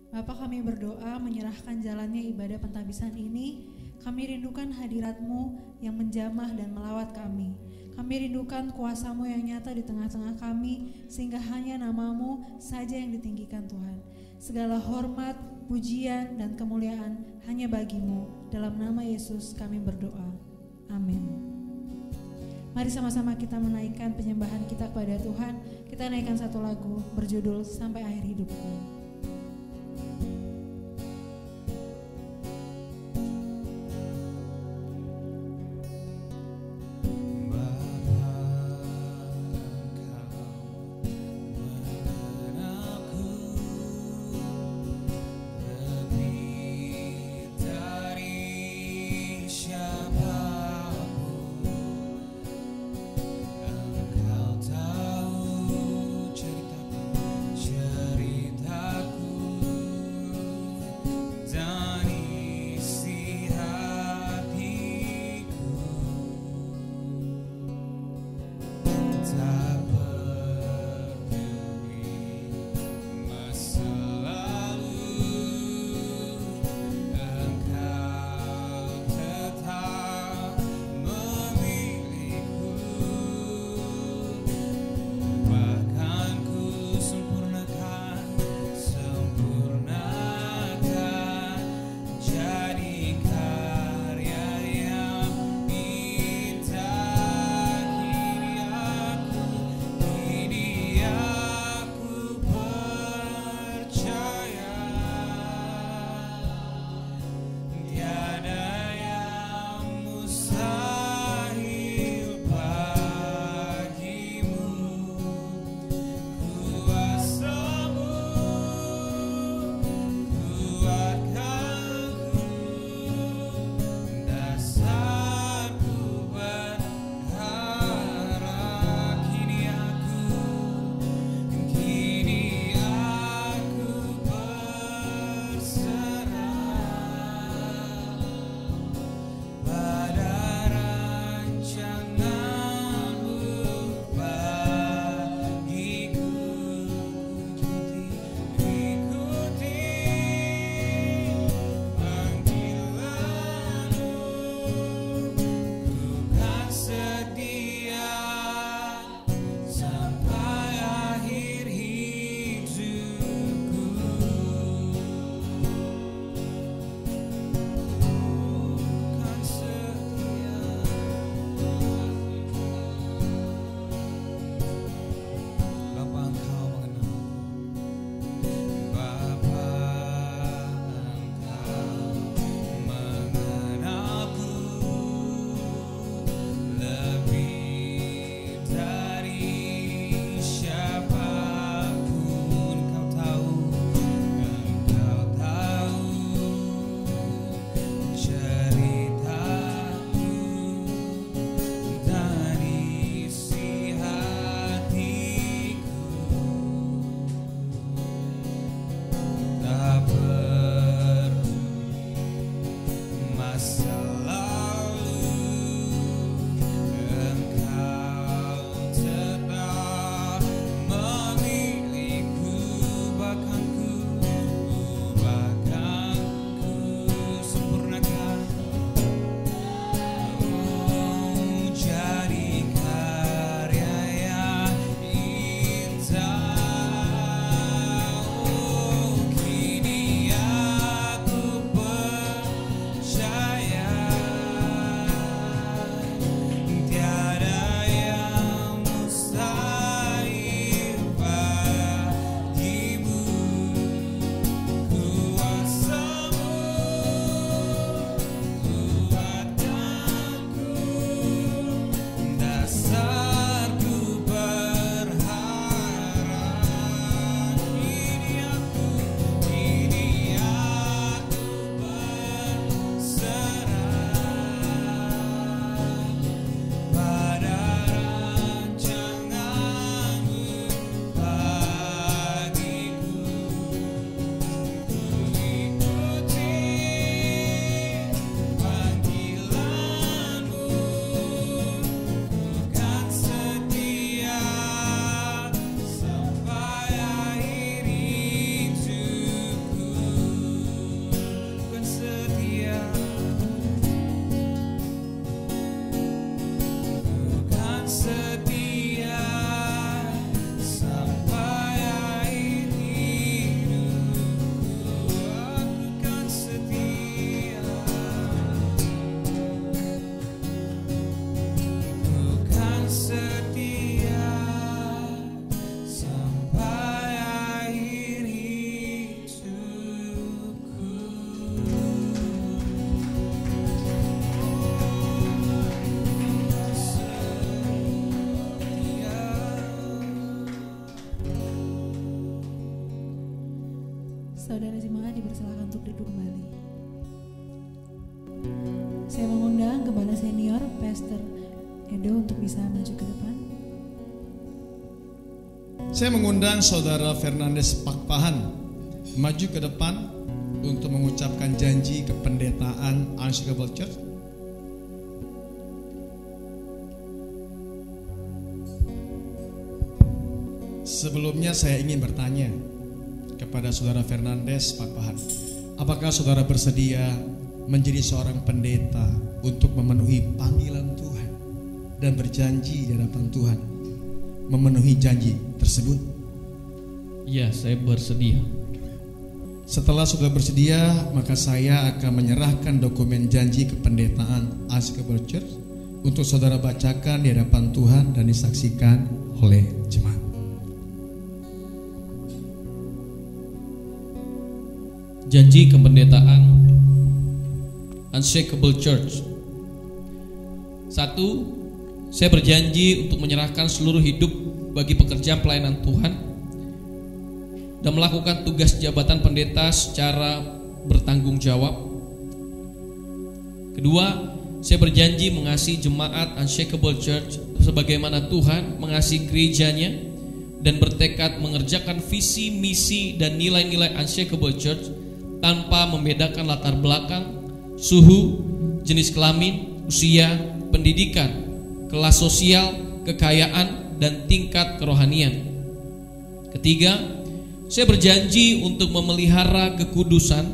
Bapa, kami berdoa menyerahkan jalannya ibadah pentabisan ini. Kami rindukan hadirat-Mu yang menjamah dan melawat kami. Kami rindukan kuasa-Mu yang nyata di tengah-tengah kami, sehingga hanya nama-Mu saja yang ditinggikan Tuhan. Segala hormat, pujian, dan kemuliaan hanya bagi-Mu. Dalam nama Yesus kami berdoa. Amin. Mari sama-sama kita menaikkan penyembahan kita kepada Tuhan. Kita naikkan satu lagu berjudul Sampai Akhir Hidupku. Ceritaku, cerita Saudara jemaat dipersilakan untuk duduk kembali. Saya mengundang Gembala Senior Pastor Edo untuk bisa maju ke depan. Saya mengundang Saudara Fernandes Pakpahan maju ke depan untuk mengucapkan janji kependetaan Unshakable Church. Sebelumnya saya ingin bertanya kepada Saudara Fernandes Pakpahan, apakah saudara bersedia menjadi seorang pendeta untuk memenuhi panggilan Tuhan dan berjanji di hadapan Tuhan memenuhi janji tersebut? Ya, saya bersedia. Setelah saudara bersedia, maka saya akan menyerahkan dokumen janji kependetaan Unshakable Church untuk saudara bacakan di hadapan Tuhan dan disaksikan oleh jemaat. Janji kependetaan Unshakable Church. 1. Saya berjanji untuk menyerahkan seluruh hidup bagi pekerjaan pelayanan Tuhan dan melakukan tugas jabatan pendeta secara bertanggung jawab. 2. Saya berjanji mengasihi jemaat Unshakable Church sebagaimana Tuhan mengasihi gerejanya dan bertekad mengerjakan visi, misi, dan nilai-nilai Unshakable Church tanpa membedakan latar belakang, suhu, jenis kelamin, usia, pendidikan, kelas sosial, kekayaan, dan tingkat kerohanian. 3. Saya berjanji untuk memelihara kekudusan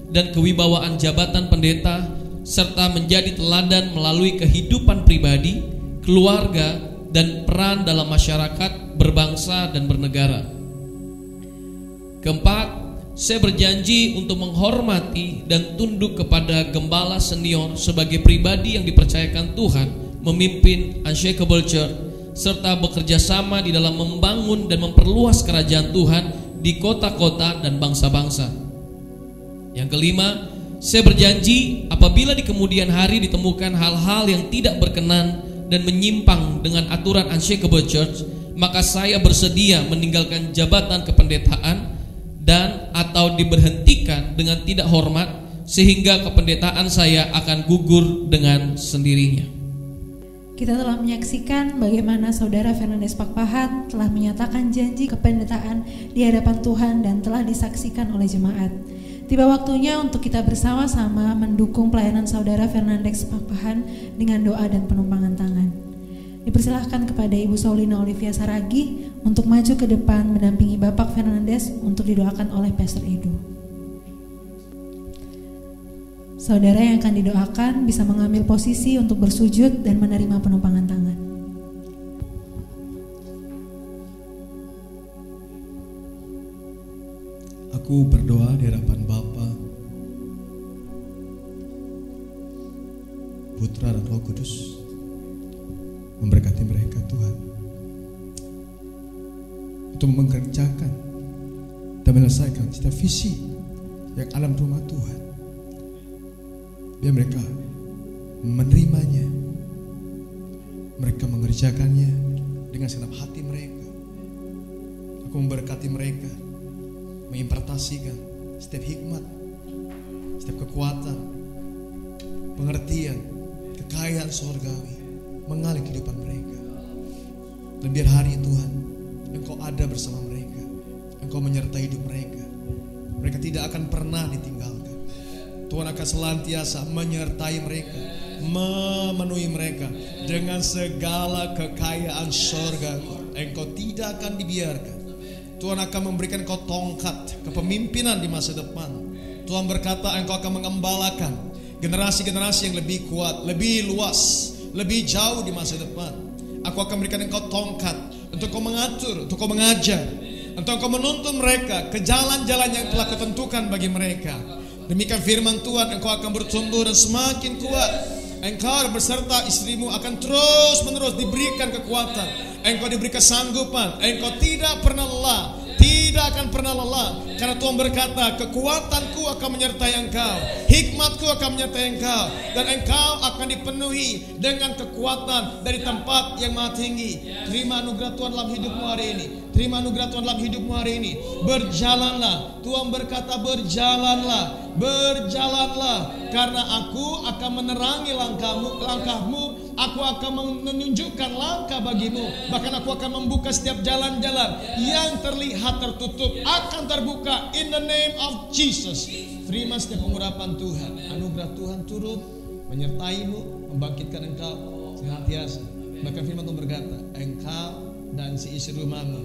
dan kewibawaan jabatan pendeta serta menjadi teladan melalui kehidupan pribadi, keluarga, dan peran dalam masyarakat, berbangsa, dan bernegara. 4. Saya berjanji untuk menghormati dan tunduk kepada gembala senior sebagai pribadi yang dipercayakan Tuhan memimpin Unshakable Church serta bekerja sama di dalam membangun dan memperluas kerajaan Tuhan di kota-kota dan bangsa-bangsa. Yang 5, saya berjanji apabila di kemudian hari ditemukan hal-hal yang tidak berkenan dan menyimpang dengan aturan Unshakable Church, maka saya bersedia meninggalkan jabatan kependetaan dan atau diberhentikan dengan tidak hormat sehingga kependetaan saya akan gugur dengan sendirinya. Kita telah menyaksikan bagaimana Saudara Fernandes Pakpahan telah menyatakan janji kependetaan di hadapan Tuhan dan telah disaksikan oleh jemaat. Tiba waktunya untuk kita bersama-sama mendukung pelayanan Saudara Fernandes Pakpahan dengan doa dan penumpangan tangan. Dipersilahkan kepada Ibu Saulina Olivia Saragi untuk maju ke depan mendampingi Bapak Fernandes untuk didoakan oleh Pastor Edo. Saudara yang akan didoakan bisa mengambil posisi untuk bersujud dan menerima penumpangan tangan. Aku berdoa di hadapan Bapa, Putra dan Roh Kudus, memberkati mereka Tuhan untuk mengerjakan dan menyelesaikan setiap visi yang alam rumah Tuhan. Biar mereka menerimanya, mereka mengerjakannya dengan segenap hati mereka. Aku memberkati mereka, mengimpartasikan setiap hikmat, setiap kekuatan, pengertian, kekayaan surgawi mengalir kehidupan mereka. Dan biar hari Tuhan Engkau ada bersama mereka, Engkau menyertai hidup mereka. Mereka tidak akan pernah ditinggalkan. Tuhan akan senantiasa menyertai mereka, memenuhi mereka dengan segala kekayaan surga. Engkau tidak akan dibiarkan. Tuhan akan memberikan engkau tongkat kepemimpinan di masa depan. Tuhan berkata engkau akan mengembalakan generasi-generasi yang lebih kuat, lebih luas, lebih jauh di masa depan. Aku akan berikan engkau tongkat untuk kau mengatur, untuk kau mengajar, untuk kau menuntun mereka ke jalan-jalan yang telah kutentukan bagi mereka. Demikian firman Tuhan, engkau akan bertumbuh dan semakin kuat. Engkau beserta istrimu akan terus menerus diberikan kekuatan. Engkau diberi kesanggupan. Engkau tidak pernah lelah, tidak akan pernah lelah. Karena Tuhan berkata, kekuatanku akan menyertai engkau, hikmatku akan menyertai engkau, dan engkau akan dipenuhi dengan kekuatan dari tempat yang maha tinggi. Terima anugerah Tuhan dalam hidupmu hari ini. Terima anugerah Tuhan dalam hidupmu hari ini. Berjalanlah. Tuhan berkata berjalanlah. Berjalanlah. Karena aku akan menerangi langkahmu. Aku akan menunjukkan langkah bagimu. Bahkan aku akan membuka setiap jalan-jalan yang terlihat tertutup akan terbuka in the name of Jesus. Terima setiap pengurapan Tuhan. Anugerah Tuhan turut menyertaimu, membangkitkan engkau senantiasa. Bahkan firman Tuhan berkata, engkau dan si isi rumahmu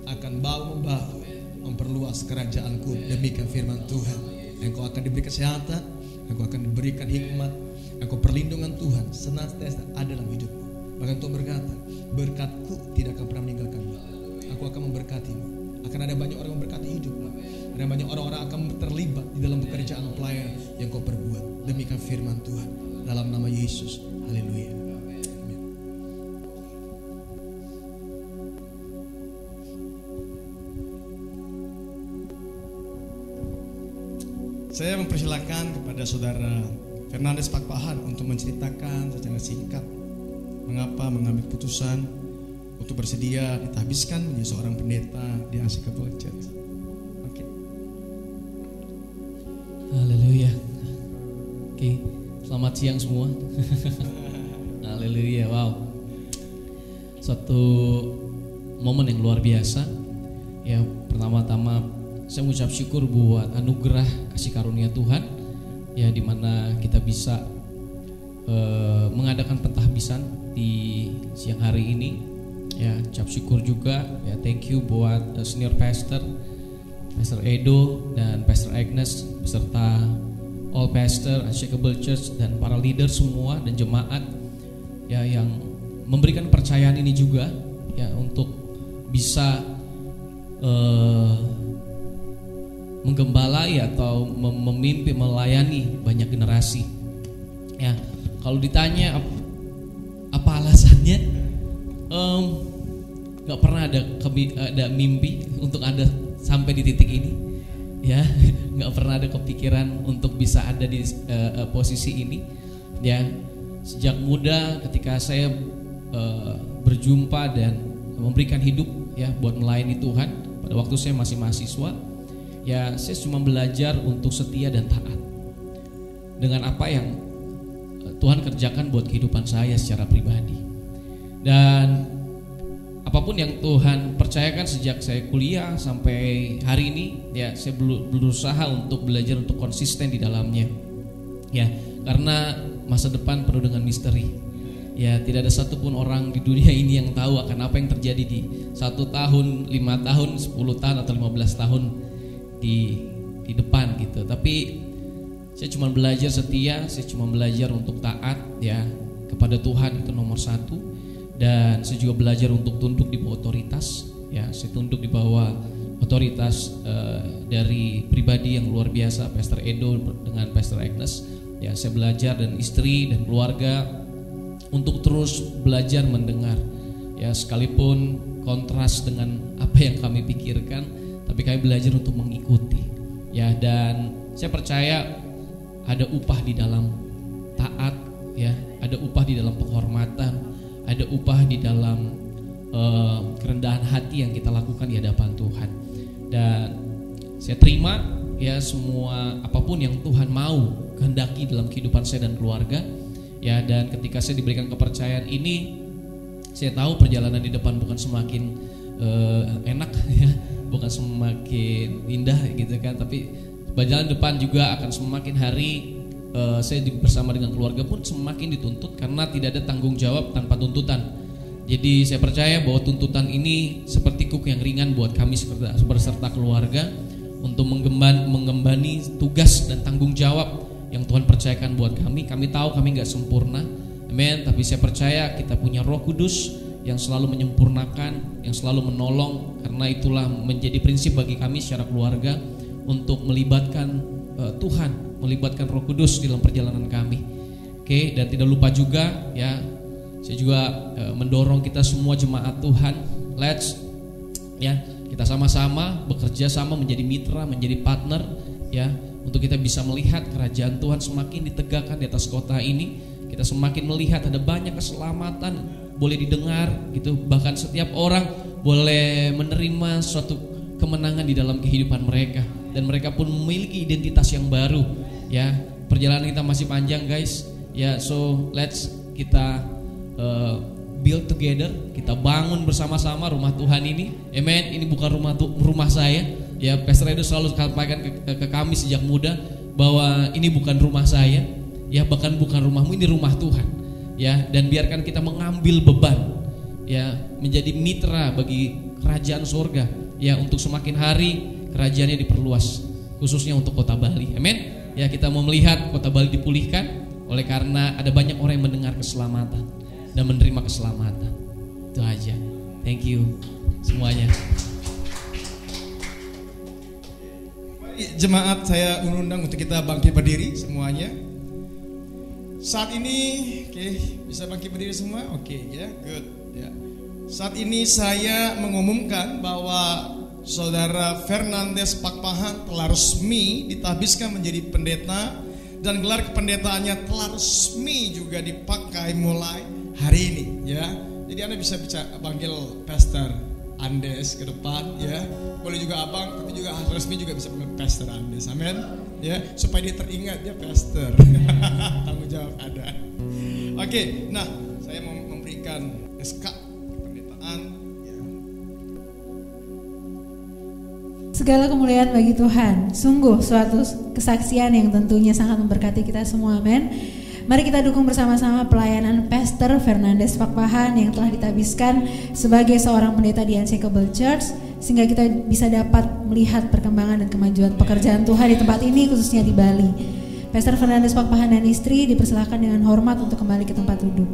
akan bahu-membahu memperluas kerajaanku. Demikian firman Tuhan. Engkau akan diberi kesehatan, engkau akan diberikan hikmat, engkau perlindungan Tuhan senantiasa ada dalam hidupmu. Bahkan Tuhan berkata, berkatku tidak akan pernah meninggalkanmu. Aku akan memberkatimu. Akan ada banyak orang memberkati hidupmu. Ada banyak orang-orang akan terlibat di dalam pekerjaan pelayanan yang kau perbuat. Demikian firman Tuhan dalam nama Yesus. Haleluya. Saya mempersilakan kepada saudara Fernandes Pakpahan untuk menceritakan secara singkat mengapa mengambil keputusan untuk bersedia ditahbiskan menjadi seorang pendeta di Unshakable Church. Oke. Haleluya. Oke, selamat siang semua. Haleluya. Wow. Suatu momen yang luar biasa. Ya, pertama-tama saya mengucap syukur buat anugerah kasih karunia Tuhan, ya, dimana kita bisa mengadakan pentahbisan di siang hari ini. Ya, ucap syukur juga, ya, thank you buat senior pastor, Pastor Edo dan Pastor Agnes beserta all pastor Unshakable Church dan para leader semua dan jemaat, ya, yang memberikan kepercayaan ini juga, ya, untuk bisa menggembalai atau memimpin, melayani banyak generasi. Ya, kalau ditanya apa alasannya, nggak pernah ada mimpi untuk ada sampai di titik ini. Ya, nggak pernah ada kepikiran untuk bisa ada di posisi ini. Ya, sejak muda ketika saya berjumpa dan memberikan hidup, ya, buat melayani Tuhan pada waktu saya masih mahasiswa. Ya, saya cuma belajar untuk setia dan taat dengan apa yang Tuhan kerjakan buat kehidupan saya secara pribadi. Dan apapun yang Tuhan percayakan sejak saya kuliah sampai hari ini, ya, saya berusaha untuk belajar untuk konsisten di dalamnya. Ya, karena masa depan penuh dengan misteri. Ya, tidak ada satupun orang di dunia ini yang tahu akan apa yang terjadi di 1 tahun, 5 tahun, 10 tahun atau 15 tahun di depan gitu. Tapi saya cuma belajar setia, saya cuma belajar untuk taat, ya, kepada Tuhan, itu nomor 1. Dan saya juga belajar untuk tunduk di bawah otoritas, ya, saya tunduk di bawah otoritas dari pribadi yang luar biasa, Pastor Edo dengan Pastor Agnes. Ya, saya belajar dan istri dan keluarga untuk terus belajar mendengar, ya, sekalipun kontras dengan apa yang kami pikirkan, tapi kami belajar untuk mengikuti, ya. Dan saya percaya ada upah di dalam taat, ya, ada upah di dalam penghormatan, ada upah di dalam kerendahan hati yang kita lakukan di hadapan Tuhan. Dan saya terima, ya, semua apapun yang Tuhan mau kehendaki dalam kehidupan saya dan keluarga, ya. Dan ketika saya diberikan kepercayaan ini, saya tahu perjalanan di depan bukan semakin enak, ya, bukan semakin indah gitu kan, tapi perjalanan depan juga akan semakin hari saya bersama dengan keluarga pun semakin dituntut karena tidak ada tanggung jawab tanpa tuntutan. Jadi saya percaya bahwa tuntutan ini seperti kuk yang ringan buat kami beserta keluarga untuk mengemban tugas dan tanggung jawab yang Tuhan percayakan buat kami. Kami tahu kami nggak sempurna, amin. Tapi saya percaya kita punya Roh Kudus yang selalu menyempurnakan, yang selalu menolong. Karena itulah menjadi prinsip bagi kami secara keluarga untuk melibatkan Tuhan, melibatkan Roh Kudus dalam perjalanan kami. Oke, dan tidak lupa juga, ya, saya juga mendorong kita semua jemaat Tuhan, let's, ya, kita sama-sama bekerja sama menjadi mitra, menjadi partner, ya, untuk kita bisa melihat kerajaan Tuhan semakin ditegakkan di atas kota ini. Kita semakin melihat ada banyak keselamatan boleh didengar gitu, bahkan setiap orang boleh menerima suatu kemenangan di dalam kehidupan mereka, dan mereka pun memiliki identitas yang baru. Ya, perjalanan kita masih panjang guys. Ya, so let's kita build together, kita bangun bersama-sama rumah Tuhan ini. Amen. Ini bukan rumah saya. Ya, Pastor Edo selalu sampaikan ke kami sejak muda bahwa ini bukan rumah saya. Ya, bahkan bukan rumahmu, ini rumah Tuhan. Ya, dan biarkan kita mengambil beban. Ya, menjadi mitra bagi kerajaan surga. Ya, untuk semakin hari kerajaannya diperluas, khususnya untuk kota Bali. Amin. Ya, kita mau melihat kota Bali dipulihkan oleh karena ada banyak orang yang mendengar keselamatan dan menerima keselamatan. Itu aja. Thank you semuanya. Jemaat, saya undang untuk kita bangkit berdiri semuanya. Saat ini, oke, bisa bangkit berdiri semua? Oke, ya, good. Ya. Saat ini saya mengumumkan bahwa Saudara Fernandes Pakpahan telah resmi ditahbiskan menjadi pendeta, dan gelar kependetaannya telah resmi juga dipakai mulai hari ini. Ya, jadi Anda bisa panggil Pastor Andes ke depan, ya. Boleh juga abang, tapi juga resmi juga bisa panggil Pastor Andes. Amin. Ya, supaya dia teringat ya Pastor. Tanggung jawab ada. Oke, nah saya mau memberikan SK kependetaan. Segala kemuliaan bagi Tuhan. Sungguh suatu kesaksian yang tentunya sangat memberkati kita semua, amin. Mari kita dukung bersama-sama pelayanan Pastor Fernandes Pakpahan yang telah ditabiskan sebagai seorang pendeta di Unshakable Church, sehingga kita bisa dapat melihat perkembangan dan kemajuan pekerjaan Tuhan di tempat ini, khususnya di Bali. Pastor Fernandes Pakpahan dan istri dipersilakan dengan hormat untuk kembali ke tempat duduk.